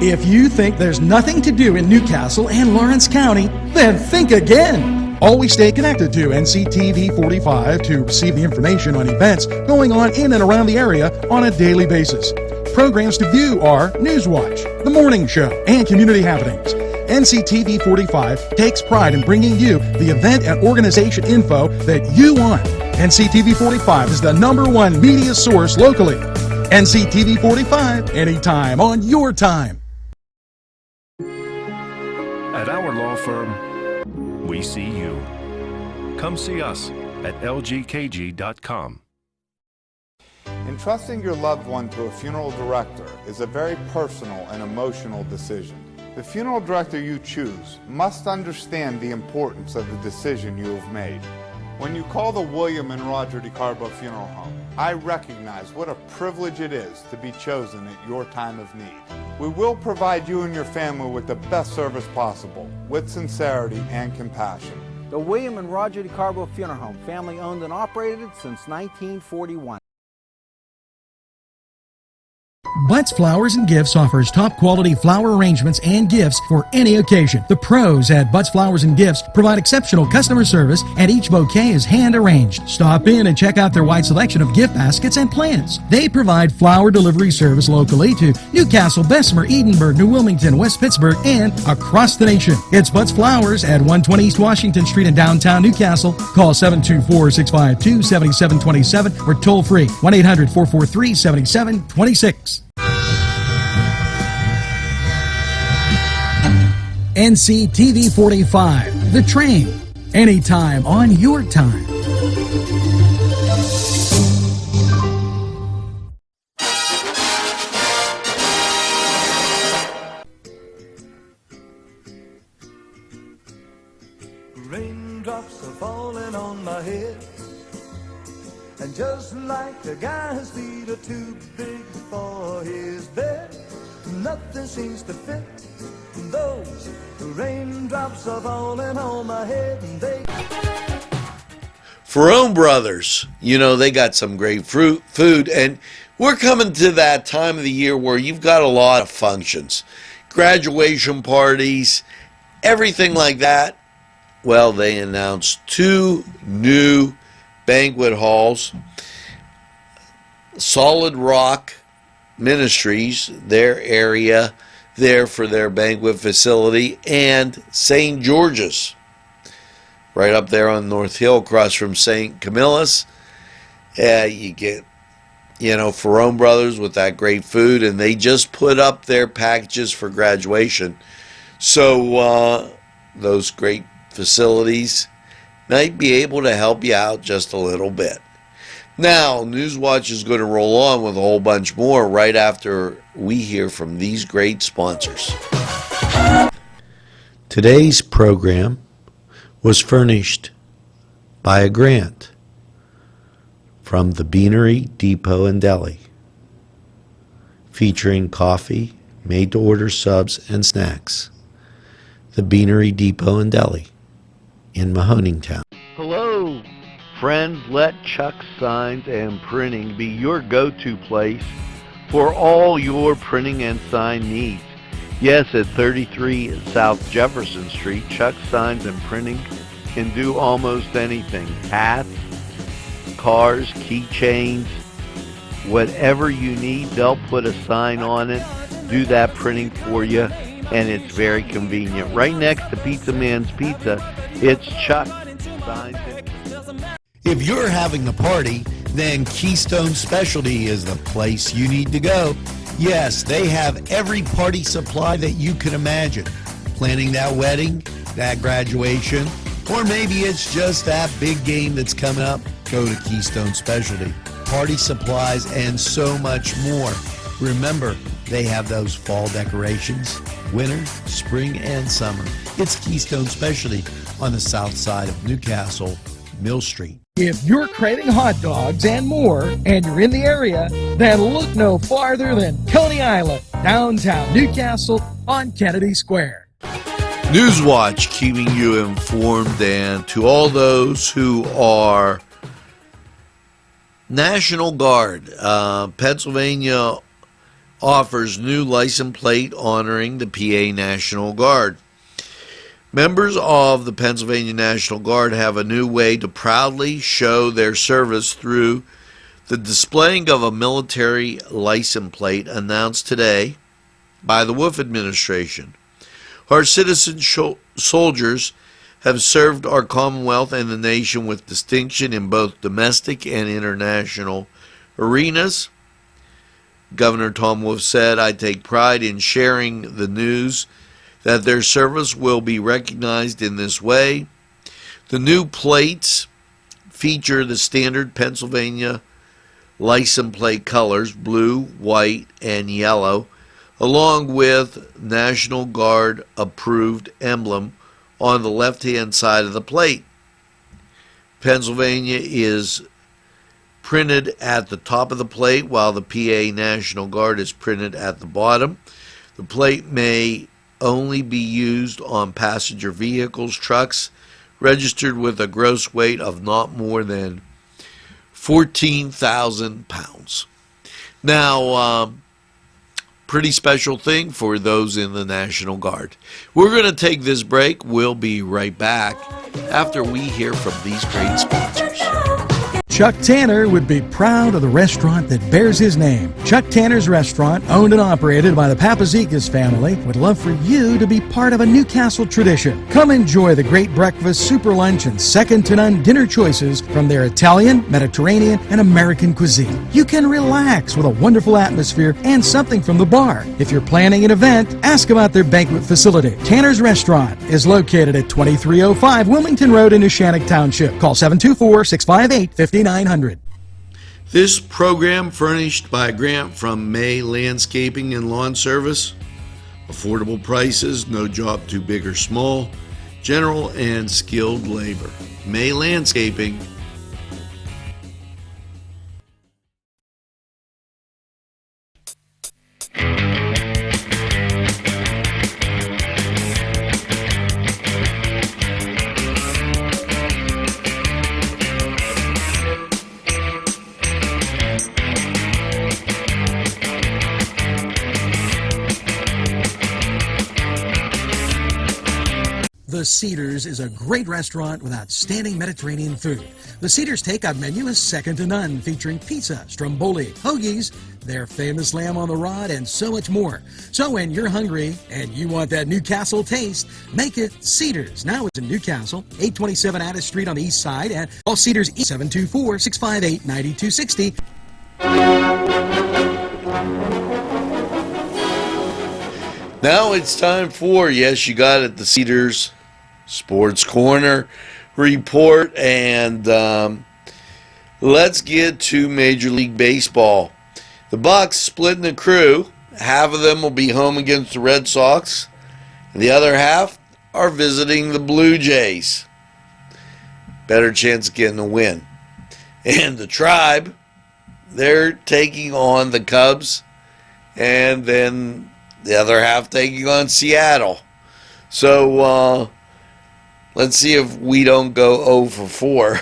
If you think there's nothing to do in Newcastle and Lawrence County, then think again. Always stay connected to NCTV45 to receive the information on events going on in and around the area on a daily basis. Programs to view are NewsWatch, The Morning Show, and Community Happenings. NCTV45 takes pride in bringing you the event and organization info that you want. NCTV45 is the #1 media source locally. NCTV45, anytime on your time. At our law firm, we see you. Come see us at lgkg.com. Entrusting your loved one to a funeral director is a very personal and emotional decision. The funeral director you choose must understand the importance of the decision you have made. When you call the William and Roger DeCarbo Funeral Home, I recognize what a privilege it is to be chosen at your time of need. We will provide you and your family with the best service possible, with sincerity and compassion. The William and Roger DeCarbo Funeral Home, family owned and operated since 1941. Butts Flowers and Gifts offers top quality flower arrangements and gifts for any occasion. The pros at Butts Flowers and Gifts provide exceptional customer service, and each bouquet is hand arranged. Stop in and check out their wide selection of gift baskets and plants. They provide flower delivery service locally to Newcastle, Bessemer, Edinburgh, New Wilmington, West Pittsburgh, and across the nation. It's Butts Flowers at 120 East Washington Street in downtown Newcastle. Call 724-652-7727 or toll free 1-800-443-7726. NCTV45, The Train, anytime on your time. Raindrops are falling on my head, and just like the guy whose feet are too big for his bed, nothing seems to fit. Those raindrops are falling on my head, and they... Ferrone Brothers, you know, they got some great food, and we're coming to that time of the year where you've got a lot of functions, graduation parties, everything like that. Well, they announced 2 new banquet halls. Solid Rock Ministries, their area there for their banquet facility, and St. George's, right up there on North Hill across from St. Camillus. You get, you know, Ferrone Brothers with that great food, and they just put up their packages for graduation. So those great facilities might be able to help you out just a little bit. Now, NewsWatch is going to roll on with a whole bunch more right after we hear from these great sponsors. Today's program was furnished by a grant from the Beanery Depot and Deli, featuring coffee, made-to-order subs, and snacks. The Beanery Depot and Deli in Mahoningtown. Hello, friends. Let Chuck Signs and Printing be your go-to place for all your printing and sign needs. Yes, at 33 South Jefferson Street, Chuck Signs and Printing can do almost anything. Hats, cars, keychains, whatever you need, they'll put a sign on it, do that printing for you, and it's very convenient. Right next to Pizza Man's Pizza, it's Chuck Signs and... If you're having a party, then Keystone Specialty is the place you need to go. Yes, they have every party supply that you can imagine. Planning that wedding, that graduation, or maybe it's just that big game that's coming up, go to Keystone Specialty. Party supplies and so much more. Remember, they have those fall decorations, winter, spring, and summer. It's Keystone Specialty on the south side of Newcastle, Mill Street. If you're craving hot dogs and more, and you're in the area, then look no farther than Coney Island, downtown Newcastle on Kennedy Square. NewsWatch keeping you informed, and to all those who are National Guard, Pennsylvania offers new license plate honoring the PA National Guard. Members of the Pennsylvania National Guard have a new way to proudly show their service through the displaying of a military license plate announced today by the Wolf administration. Our citizen soldiers have served our Commonwealth and the nation with distinction in both domestic and international arenas. Governor Tom Wolf said, "I take pride in sharing the news that their service will be recognized in this way." The new plates feature the standard Pennsylvania license plate colors, blue, white, and yellow, along with National Guard approved emblem on the left-hand side of the plate. Pennsylvania is printed at the top of the plate, while the PA National Guard is printed at the bottom. The plate may only be used on passenger vehicles, trucks, registered with a gross weight of not more than 14,000 pounds. Now, pretty special thing for those in the National Guard. We're going to take this break. We'll be right back after we hear from these great sponsors. Chuck Tanner would be proud of the restaurant that bears his name. Chuck Tanner's Restaurant, owned and operated by the Papazikas family, would love for you to be part of a Newcastle tradition. Come enjoy the great breakfast, super lunch, and second-to-none dinner choices from their Italian, Mediterranean, and American cuisine. You can relax with a wonderful atmosphere and something from the bar. If you're planning an event, ask about their banquet facility. Tanner's Restaurant is located at 2305 Wilmington Road in Neshannock Township. Call 724-658-5900. This program furnished by a grant from May Landscaping and Lawn Service. Affordable prices, no job too big or small, general and skilled labor. May Landscaping. The Cedars is a great restaurant with outstanding Mediterranean food. The Cedars takeout menu is second to none, featuring pizza, stromboli, hoagies, their famous lamb on the rod, and so much more. So when you're hungry and you want that Newcastle taste, make it Cedars. Now it's in Newcastle, 827 Addis Street on the east side, and call Cedars 724-658-9260. Now it's time for, yes, you got it, the Cedars Sports Corner report, and let's get to Major League Baseball. The Bucks splitting the crew. Half of them will be home against the Red Sox. The other half are visiting the Blue Jays. Better chance of getting a win. And the Tribe, they're taking on the Cubs, and then the other half taking on Seattle. So let's see if we don't go 0 for 4.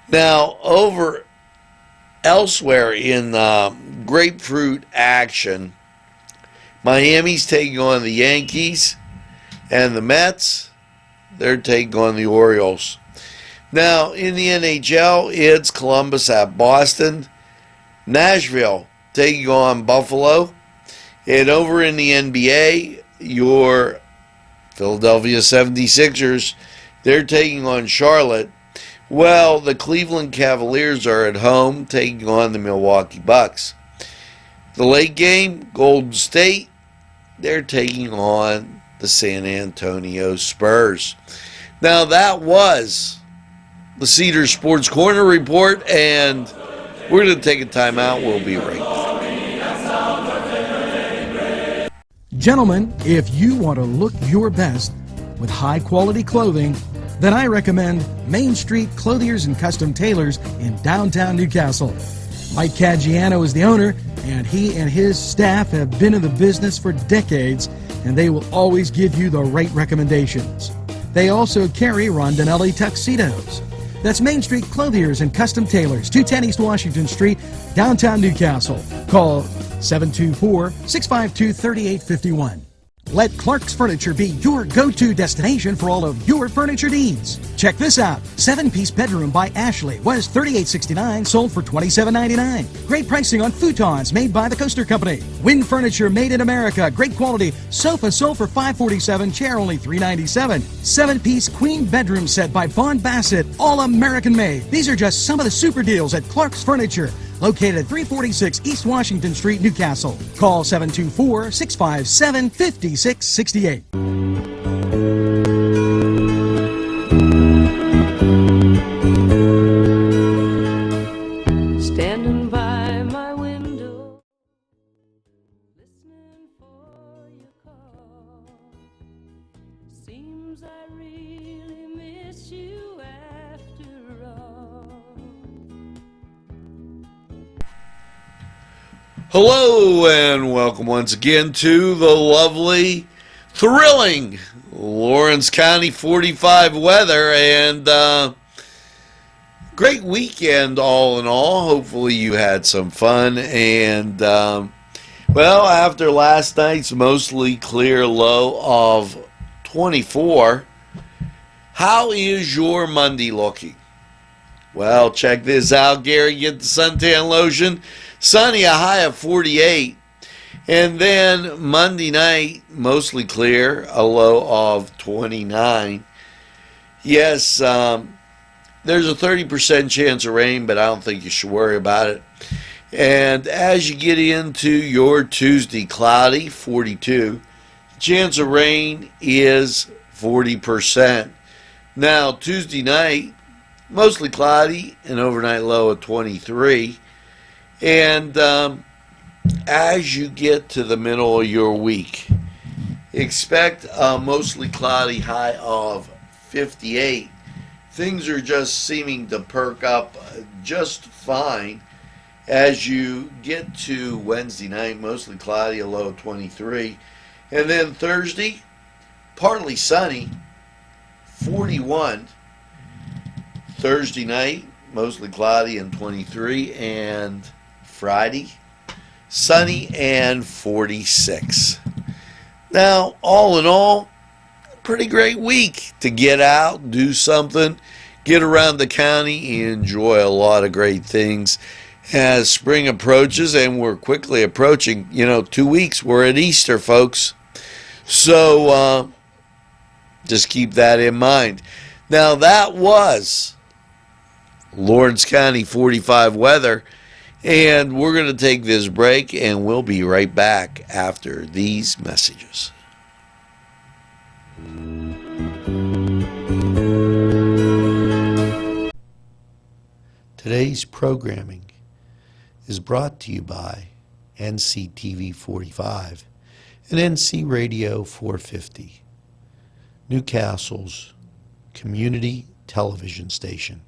Now, over elsewhere in grapefruit action, Miami's taking on the Yankees, and the Mets, they're taking on the Orioles. Now, in the NHL, it's Columbus at Boston, Nashville taking on Buffalo, and over in the NBA, your Philadelphia 76ers, they're taking on Charlotte. Well, the Cleveland Cavaliers are at home taking on the Milwaukee Bucks. The late game, Golden State, they're taking on the San Antonio Spurs. Now, that was the Cedar Sports Corner report, and we're going to take a time out. We'll be right back. Gentlemen, if you want to look your best with high-quality clothing, then I recommend Main Street Clothiers and Custom Tailors in downtown Newcastle. Mike Caggiano is the owner, and he and his staff have been in the business for decades, and they will always give you the right recommendations. They also carry Rondinelli tuxedos. That's Main Street Clothiers and Custom Tailors, 210 East Washington Street, downtown Newcastle. Call 724-652-3851. Let Clark's Furniture be your go-to destination for all of your furniture needs. Check this out. 7-piece bedroom by Ashley was $38.69, sold for $27.99. Great pricing on futons made by the Coaster Company. Wind furniture made in America. Great quality. Sofa sold for $547, chair only $397. 7-piece queen bedroom set by Vaughn Bassett, all American made. These are just some of the super deals at Clark's Furniture, located at 346 East Washington Street, Newcastle. Call 724-657-5668. Standing by my window, listening for your call. Seems I really miss you after all. Hello and welcome once again to the lovely, thrilling Lawrence County 45 weather, and great weekend all in all. Hopefully you had some fun, and well, after last night's mostly clear low of 24, how is your Monday looking? Well, check this out, Gary. Get the suntan lotion. Sunny, a high of 48. And then Monday night, mostly clear, a low of 29. Yes, there's a 30% chance of rain, but I don't think you should worry about it. And as you get into your Tuesday, cloudy, 42. Chance of rain is 40%. Now, Tuesday night, mostly cloudy, an overnight low of 23. And as you get to the middle of your week, expect a mostly cloudy high of 58. Things are just seeming to perk up just fine as you get to Wednesday night, mostly cloudy, a low of 23. And then Thursday, partly sunny, 41. Thursday night, mostly cloudy and 23. And Friday, sunny and 46. Now, all in all, pretty great week to get out, do something, get around the county, enjoy a lot of great things as spring approaches, and we're quickly approaching, 2 weeks. We're at Easter, folks. So just keep that in mind. Now, that was Lawrence County 45 weather. And we're going to take this break, and we'll be right back after these messages. Today's programming is brought to you by NCTV45 and NC Radio 450, Newcastle's community television station.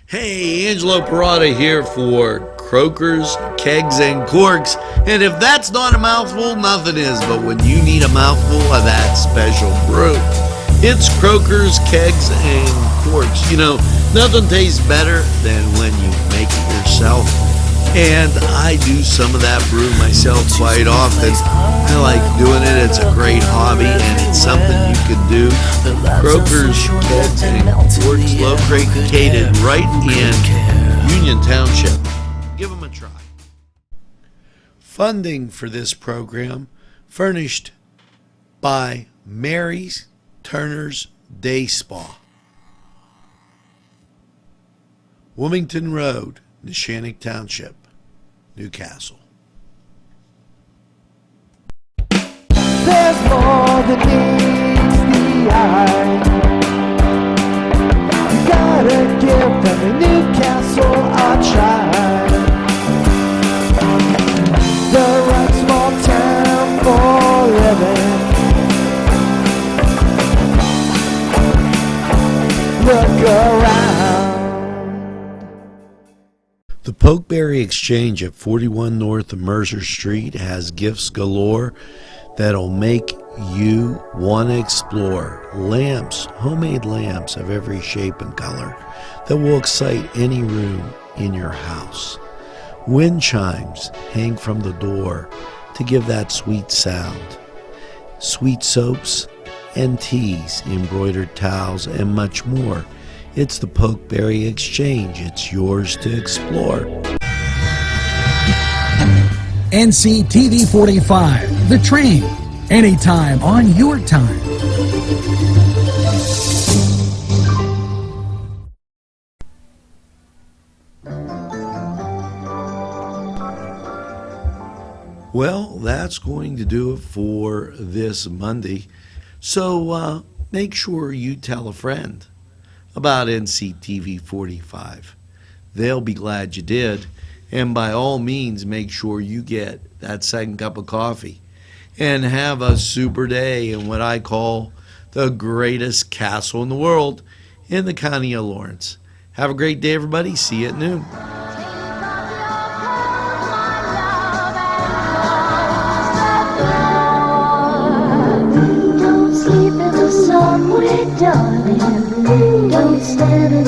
Hey, Angelo Perrotta here for Croakers, Kegs, and Corks. And if that's not a mouthful, nothing is. But when you need a mouthful of that special brew, it's Croakers, Kegs, and Corks. Nothing tastes better than when you make it yourself. And I do some of that brew myself quite often. I like doing it. It's a great hobby, and it's something you can do. Croakers, Kegs, and Corks, located right in Union Township. Give them a try. Funding for this program furnished by Mary's Turner's Day Spa, Wilmington Road, Neshannock Township, Newcastle. There's more than meets the eye. You gotta give them a Newcastle a try. The right small town for living. Look around. The Pokeberry Exchange at 41 North Mercer Street has gifts galore that'll make you want to explore. Lamps, homemade lamps of every shape and color that will excite any room in your house. Wind chimes hang from the door to give that sweet sound. Sweet soaps and teas, embroidered towels, and much more. It's the Pokeberry Exchange. It's yours to explore. NCTV45, The Train. Anytime on your time. Well, that's going to do it for this Monday. So make sure you tell a friend about NCTV45. They'll be glad you did. And by all means, make sure you get that second cup of coffee and have a super day in what I call the greatest castle in the world in the county of Lawrence. Have a great day, everybody. See you at noon. Don't sleep in the sun, darling. Don't stand